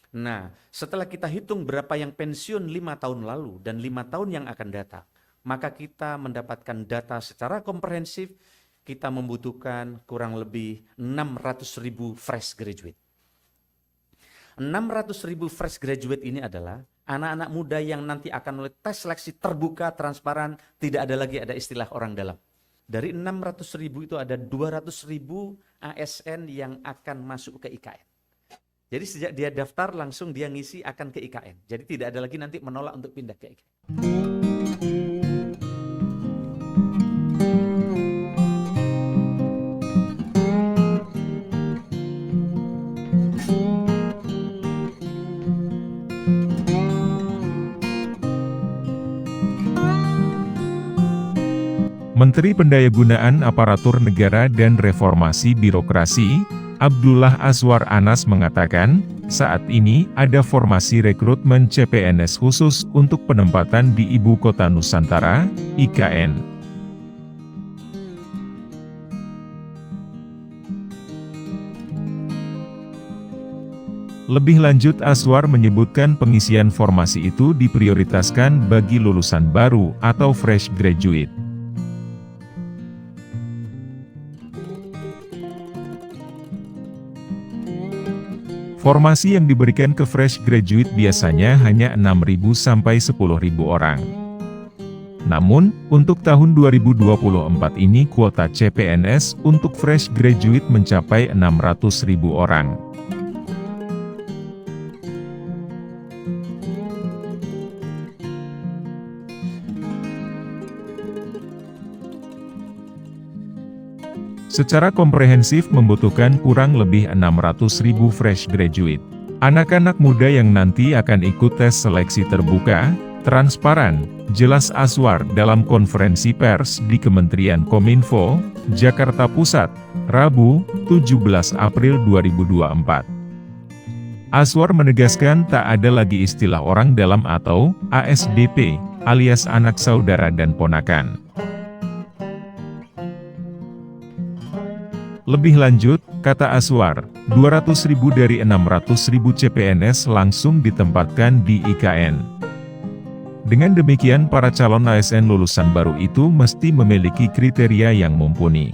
Nah, setelah kita hitung berapa yang pensiun 5 tahun lalu dan 5 tahun yang akan datang, maka kita mendapatkan data secara komprehensif, kita membutuhkan kurang lebih 600.000 fresh graduate. 600.000 fresh graduate ini adalah anak-anak muda yang nanti akan oleh tes seleksi terbuka, transparan, tidak ada lagi ada istilah orang dalam. Dari 600.000 itu ada 200.000 ASN yang akan masuk ke IKN. Jadi sejak dia daftar langsung dia ngisi akan ke IKN. Jadi tidak ada lagi nanti menolak untuk pindah ke IKN. Menteri Pendayagunaan Aparatur Negara dan Reformasi Birokrasi, Abdullah Azwar Anas mengatakan, saat ini ada formasi rekrutmen CPNS khusus untuk penempatan di Ibu Kota Nusantara, IKN. Lebih lanjut Azwar menyebutkan pengisian formasi itu diprioritaskan bagi lulusan baru atau fresh graduate. Formasi yang diberikan ke fresh graduate biasanya hanya 6.000 sampai 10.000 orang. Namun, untuk tahun 2024 ini kuota CPNS untuk fresh graduate mencapai 600.000 orang. Secara komprehensif membutuhkan kurang lebih 600.000 fresh graduate. Anak-anak muda yang nanti akan ikut tes seleksi terbuka, transparan, jelas Azwar dalam konferensi pers di Kementerian Kominfo, Jakarta Pusat, Rabu, 17 April 2024. Azwar menegaskan tak ada lagi istilah orang dalam atau ASDP, alias anak saudara dan ponakan. Lebih lanjut, kata Azwar, 200.000 dari 600.000 CPNS langsung ditempatkan di IKN. Dengan demikian para calon ASN lulusan baru itu mesti memiliki kriteria yang mumpuni.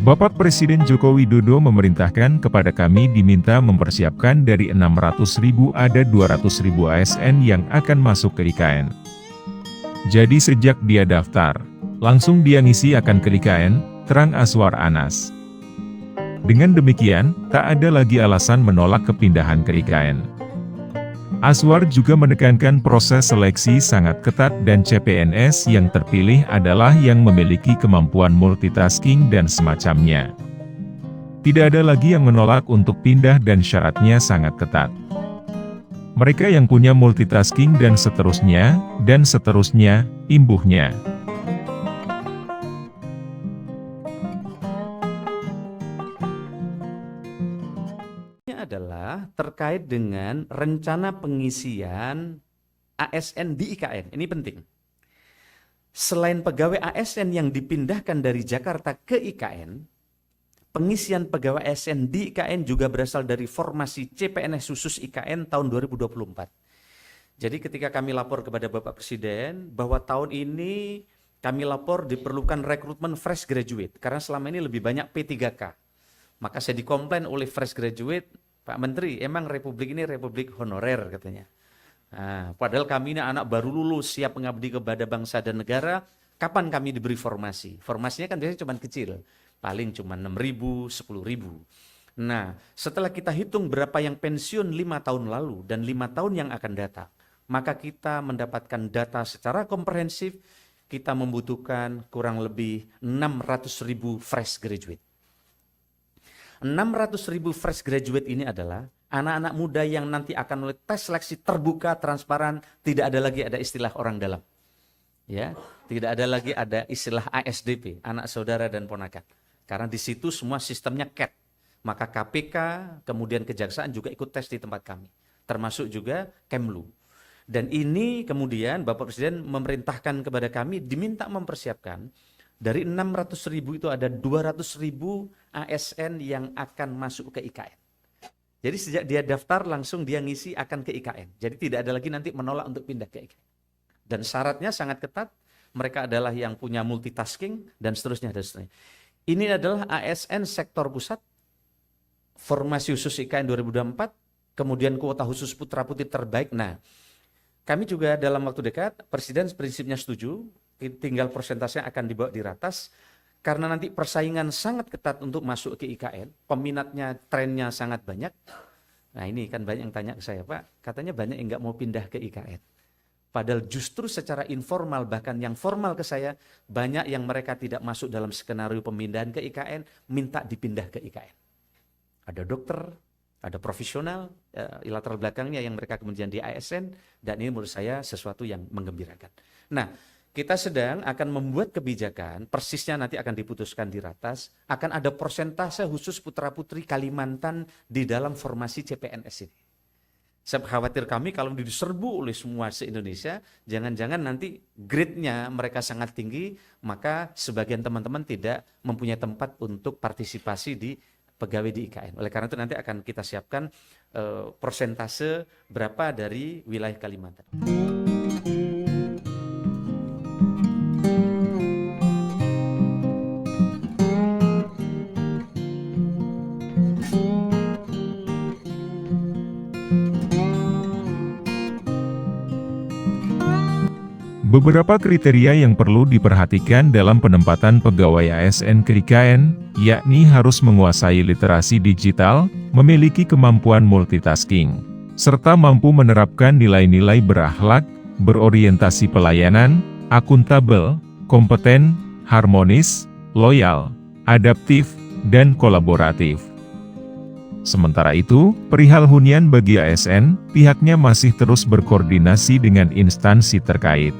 Bapak Presiden Joko Widodo memerintahkan kepada kami diminta mempersiapkan dari 600.000 ada 200.000 ASN yang akan masuk ke IKN. Jadi sejak dia daftar, langsung dia ngisi akan ke IKN, terang Azwar Anas. Dengan demikian, tak ada lagi alasan menolak kepindahan ke IKN. Azwar juga menekankan proses seleksi sangat ketat dan CPNS yang terpilih adalah yang memiliki kemampuan multitasking dan semacamnya. Tidak ada lagi yang menolak untuk pindah dan syaratnya sangat ketat. Mereka yang punya multitasking dan seterusnya, imbuhnya. Adalah terkait dengan rencana pengisian ASN di IKN. Ini penting. Selain pegawai ASN yang dipindahkan dari Jakarta ke IKN, pengisian pegawai ASN di IKN juga berasal dari formasi CPNS khusus IKN tahun 2024. Jadi ketika kami lapor kepada Bapak Presiden bahwa tahun ini kami lapor diperlukan rekrutmen fresh graduate karena selama ini lebih banyak P3K. Maka saya dikomplain oleh fresh graduate, Pak Menteri, emang Republik ini Republik honorer katanya. Nah, padahal kami ini anak baru lulus, siap mengabdi kepada bangsa dan negara, kapan kami diberi formasi? Formasinya kan biasanya cuma kecil, paling cuma 6.000, 10.000. Nah, setelah kita hitung berapa yang pensiun 5 tahun lalu dan 5 tahun yang akan datang, maka kita mendapatkan data secara komprehensif, kita membutuhkan kurang lebih 600.000 fresh graduate. 600.000 fresh graduate ini adalah anak-anak muda yang nanti akan oleh tes seleksi terbuka, transparan, tidak ada lagi ada istilah orang dalam. Ya, tidak ada lagi ada istilah ASDP, anak saudara dan ponakan. Karena di situ semua sistemnya CAT. Maka KPK, kemudian Kejaksaan juga ikut tes di tempat kami. Termasuk juga Kemlu. Dan ini kemudian Bapak Presiden memerintahkan kepada kami diminta mempersiapkan dari 600.000 itu ada 200.000 ASN yang akan masuk ke IKN. Jadi sejak dia daftar langsung dia ngisi akan ke IKN. Jadi tidak ada lagi nanti menolak untuk pindah ke IKN. Dan syaratnya sangat ketat, mereka adalah yang punya multitasking dan seterusnya dan seterusnya. Ini adalah ASN sektor pusat, formasi khusus IKN 2024, kemudian kuota khusus putra putri terbaik. Nah, kami juga dalam waktu dekat, Presiden prinsipnya setuju, tinggal persentasenya akan dibawa di ratas, karena nanti persaingan sangat ketat untuk masuk ke IKN, peminatnya, trennya sangat banyak. Nah ini kan banyak yang tanya ke saya, Pak, katanya banyak yang nggak mau pindah ke IKN. Padahal justru secara informal, bahkan yang formal ke saya, banyak yang mereka tidak masuk dalam skenario pemindahan ke IKN, minta dipindah ke IKN. Ada dokter, ada profesional, latar belakangnya yang mereka kemudian di ASN, dan ini menurut saya sesuatu yang menggembirakan. Nah, kita sedang akan membuat kebijakan, persisnya nanti akan diputuskan di ratas, akan ada persentase khusus putra-putri Kalimantan di dalam formasi CPNS ini. Saya khawatir kami kalau diserbu oleh semua se-Indonesia, jangan-jangan nanti grade-nya mereka sangat tinggi, maka sebagian teman-teman tidak mempunyai tempat untuk partisipasi di pegawai di IKN. Oleh karena itu nanti akan kita siapkan persentase berapa dari wilayah Kalimantan. Beberapa kriteria yang perlu diperhatikan dalam penempatan pegawai ASN ke IKN, yakni harus menguasai literasi digital, memiliki kemampuan multitasking, serta mampu menerapkan nilai-nilai berakhlak, berorientasi pelayanan, akuntabel, kompeten, harmonis, loyal, adaptif, dan kolaboratif. Sementara itu, perihal hunian bagi ASN, pihaknya masih terus berkoordinasi dengan instansi terkait.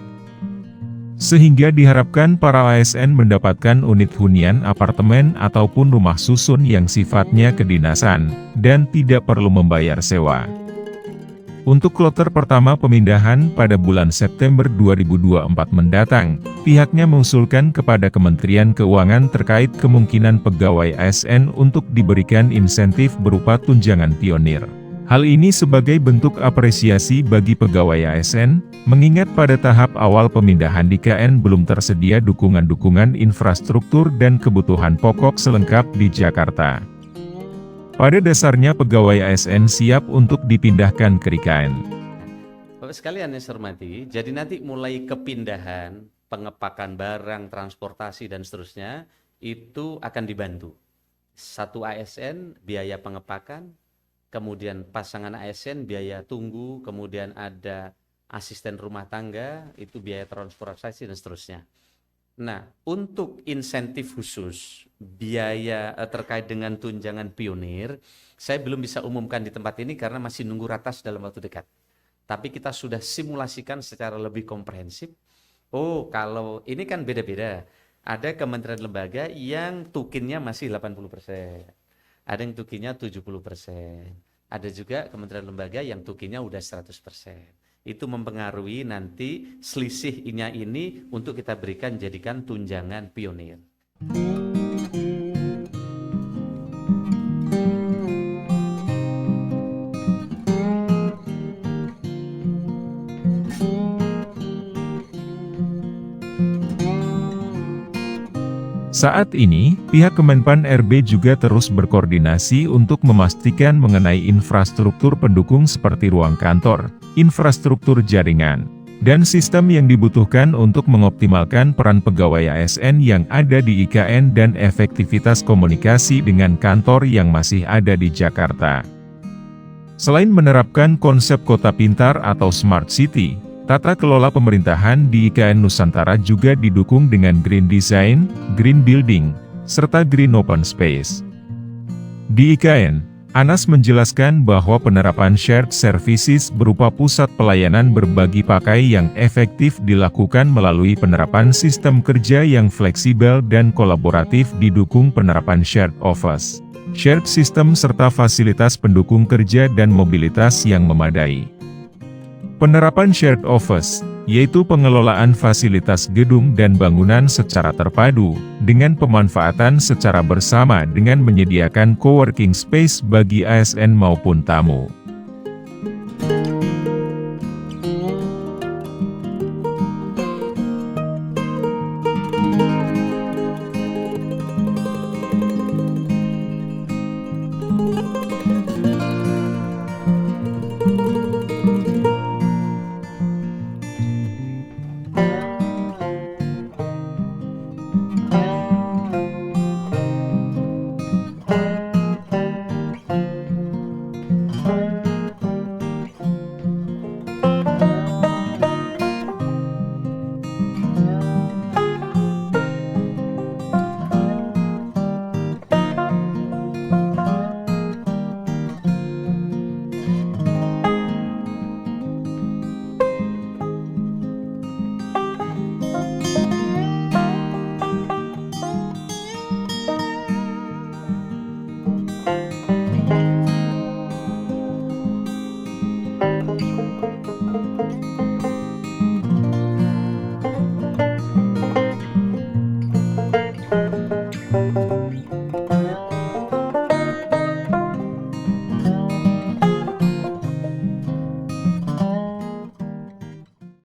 Sehingga diharapkan para ASN mendapatkan unit hunian apartemen ataupun rumah susun yang sifatnya kedinasan, dan tidak perlu membayar sewa. Untuk kloter pertama pemindahan pada bulan September 2024 mendatang, pihaknya mengusulkan kepada Kementerian Keuangan terkait kemungkinan pegawai ASN untuk diberikan insentif berupa tunjangan pionir. Hal ini sebagai bentuk apresiasi bagi pegawai ASN, mengingat pada tahap awal pemindahan di IKN belum tersedia dukungan-dukungan infrastruktur dan kebutuhan pokok selengkap di Jakarta. Pada dasarnya pegawai ASN siap untuk dipindahkan ke IKN. Bapak sekalian yang saya hormati, jadi nanti mulai kepindahan, pengepakan barang, transportasi dan seterusnya, itu akan dibantu. Satu ASN biaya pengepakan, kemudian pasangan ASN biaya tunggu, kemudian ada asisten rumah tangga, itu biaya transportasi dan seterusnya. Nah, untuk insentif khusus, biaya terkait dengan tunjangan pionir, saya belum bisa umumkan di tempat ini karena masih nunggu ratas dalam waktu dekat. Tapi kita sudah simulasikan secara lebih komprehensif. Oh, kalau ini kan beda-beda. Ada kementerian lembaga yang tukinnya masih 80%. Ada yang tukinya 70%. Ada juga kementerian lembaga yang tukinya udah 100%. Itu mempengaruhi nanti selisihnya ini untuk kita berikan jadikan tunjangan pionir. Saat ini, pihak Kemenpan RB juga terus berkoordinasi untuk memastikan mengenai infrastruktur pendukung seperti ruang kantor, infrastruktur jaringan, dan sistem yang dibutuhkan untuk mengoptimalkan peran pegawai ASN yang ada di IKN dan efektivitas komunikasi dengan kantor yang masih ada di Jakarta. Selain menerapkan konsep kota pintar atau Smart City, tata kelola pemerintahan di IKN Nusantara juga didukung dengan green design, green building, serta green open space. Di IKN, Anas menjelaskan bahwa penerapan shared services berupa pusat pelayanan berbagi pakai yang efektif dilakukan melalui penerapan sistem kerja yang fleksibel dan kolaboratif didukung penerapan shared office, shared system serta fasilitas pendukung kerja dan mobilitas yang memadai. Penerapan shared office, yaitu pengelolaan fasilitas gedung dan bangunan secara terpadu, dengan pemanfaatan secara bersama dengan menyediakan coworking space bagi ASN maupun tamu.